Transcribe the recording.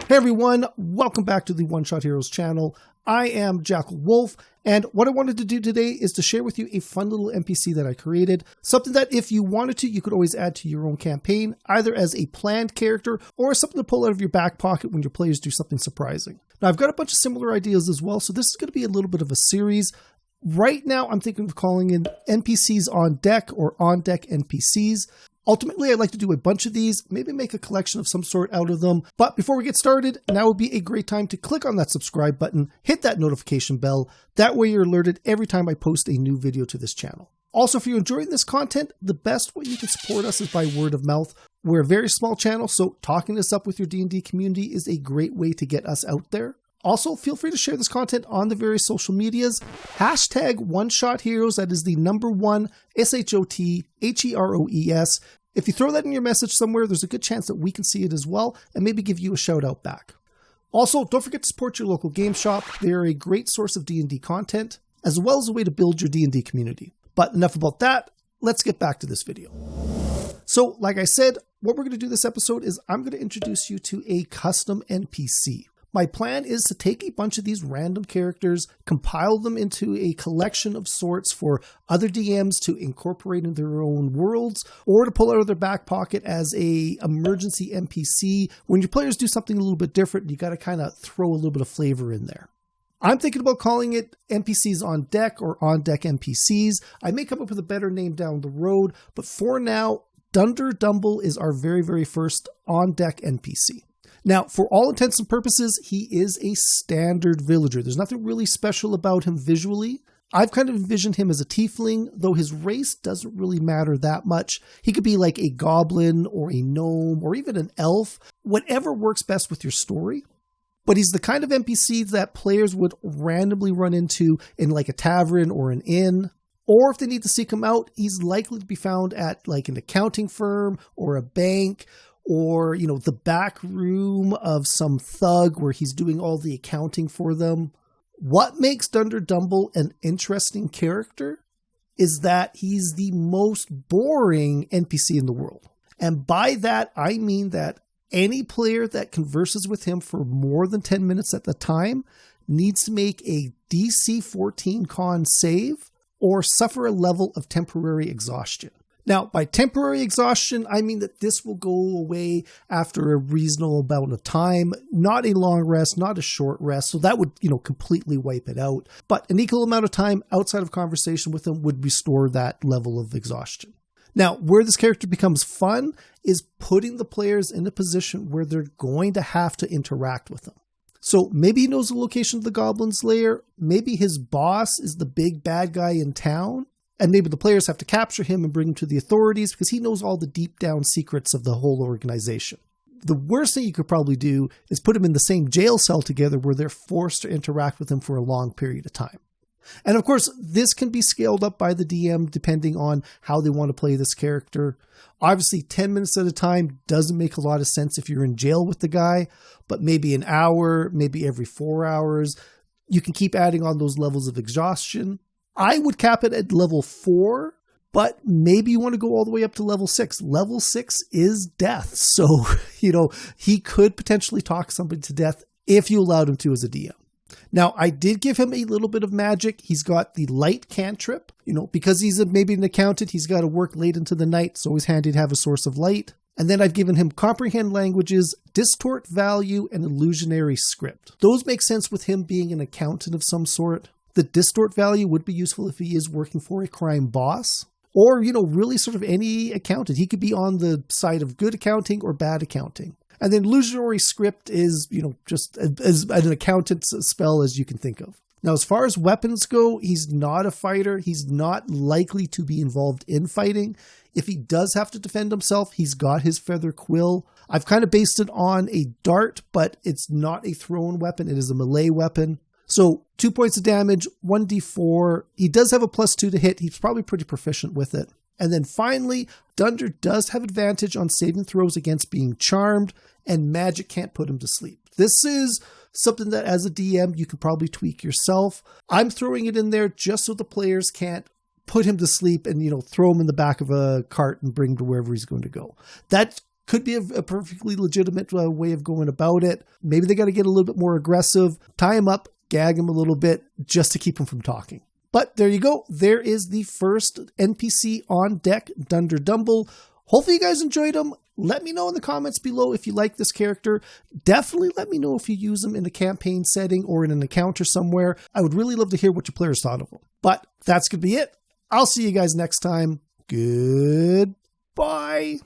Hey everyone, welcome back to the One Shot Heroes channel. I am Jackal Wolf, and what I wanted to do today is to share with you a fun little NPC that I created. Something that if you wanted to, you could always add to your own campaign, either as a planned character or something to pull out of your back pocket when your players do something surprising. Now I've got a bunch of similar ideas as well, so this is going to be a little bit of a series. Right now I'm thinking of calling in NPCs on deck or On-Deck NPCs. Ultimately, I'd like to do a bunch of these, maybe make a collection of some sort out of them. But before we get started, now would be a great time to click on that subscribe button, hit that notification bell. That way you're alerted every time I post a new video to this channel. Also, if you're enjoying this content, the best way you can support us is by word of mouth. We're a very small channel, so talking this up with your D&D community is a great way to get us out there. Also, feel free to share this content on the various social medias. Hashtag OneShotHeroes, that is the number one, SHOTHEROES. If you throw that in your message somewhere, there's a good chance that we can see it as well and maybe give you a shout out back. Also, don't forget to support your local game shop. They are a great source of D&D content, as well as a way to build your D&D community. But enough about that, let's get back to this video. So, like I said, what we're going to do this episode is I'm going to introduce you to a custom NPC. My plan is to take a bunch of these random characters, compile them into a collection of sorts for other DMs to incorporate in their own worlds, or to pull out of their back pocket as a emergency NPC. When your players do something a little bit different, you got to kind of throw a little bit of flavor in there. I'm thinking about calling it NPCs on deck or On-Deck NPCs. I may come up with a better name down the road, but for now, Dunder Dumble is our very first On-Deck NPC. Now, for all intents and purposes, he is a standard villager. There's nothing really special about him visually. I've kind of envisioned him as a tiefling, though his race doesn't really matter that much. He could be like a goblin or a gnome or even an elf, whatever works best with your story. But he's the kind of NPC that players would randomly run into in like a tavern or an inn. Or if they need to seek him out, he's likely to be found at like an accounting firm or a bank, or, you know, the back room of some thug where he's doing all the accounting for them. What makes Dunder Dumble an interesting character is that he's the most boring NPC in the world. And by that, I mean that any player that converses with him for more than 10 minutes at a time needs to make a DC 14 con save or suffer a level of temporary exhaustion. Now, by temporary exhaustion, I mean that this will go away after a reasonable amount of time, not a long rest, not a short rest. So that would, completely wipe it out. But an equal amount of time outside of conversation with him would restore that level of exhaustion. Now, where this character becomes fun is putting the players in a position where they're going to have to interact with him. So maybe he knows the location of the Goblin's lair. Maybe his boss is the big bad guy in town. And maybe the players have to capture him and bring him to the authorities because he knows all the deep down secrets of the whole organization. The worst thing you could probably do is put him in the same jail cell together where they're forced to interact with him for a long period of time. And of course, this can be scaled up by the DM depending on how they want to play this character. Obviously, 10 minutes at a time doesn't make a lot of sense if you're in jail with the guy, but maybe an hour, maybe every 4 hours. You can keep adding on those levels of exhaustion. I would cap it at level 4, but maybe you want to go all the way up to level 6. Level 6 is death. So, he could potentially talk somebody to death if you allowed him to as a DM. Now, I did give him a little bit of magic. He's got the light cantrip, because he's maybe an accountant, he's got to work late into the night. It's always handy to have a source of light. And then I've given him comprehend languages, distort value, and illusionary script. Those make sense with him being an accountant of some sort. The distort value would be useful if he is working for a crime boss or, really sort of any accountant. He could be on the side of good accounting or bad accounting. And then illusionary script is, just as an accountant's spell as you can think of. Now, as far as weapons go, he's not a fighter. He's not likely to be involved in fighting. If he does have to defend himself, he's got his feather quill. I've kind of based it on a dart, but it's not a thrown weapon. It is a melee weapon. So 2 points of damage, 1d4. He does have a +2 to hit. He's probably pretty proficient with it. And then finally, Dunder does have advantage on saving throws against being charmed, and magic can't put him to sleep. This is something that as a DM, you can probably tweak yourself. I'm throwing it in there just so the players can't put him to sleep and, throw him in the back of a cart and bring him to wherever he's going to go. That Could be a perfectly legitimate way of going about it. Maybe they got to get a little bit more aggressive, tie him up, gag him a little bit just to keep him from talking. But there you go. There is the first NPC on deck, Dunder Dumble. Hopefully you guys enjoyed him. Let me know in the comments below if you like this character. Definitely let me know if you use him in a campaign setting or in an encounter somewhere. I would really love to hear what your players thought of him. But that's going to be it. I'll see you guys next time. Goodbye.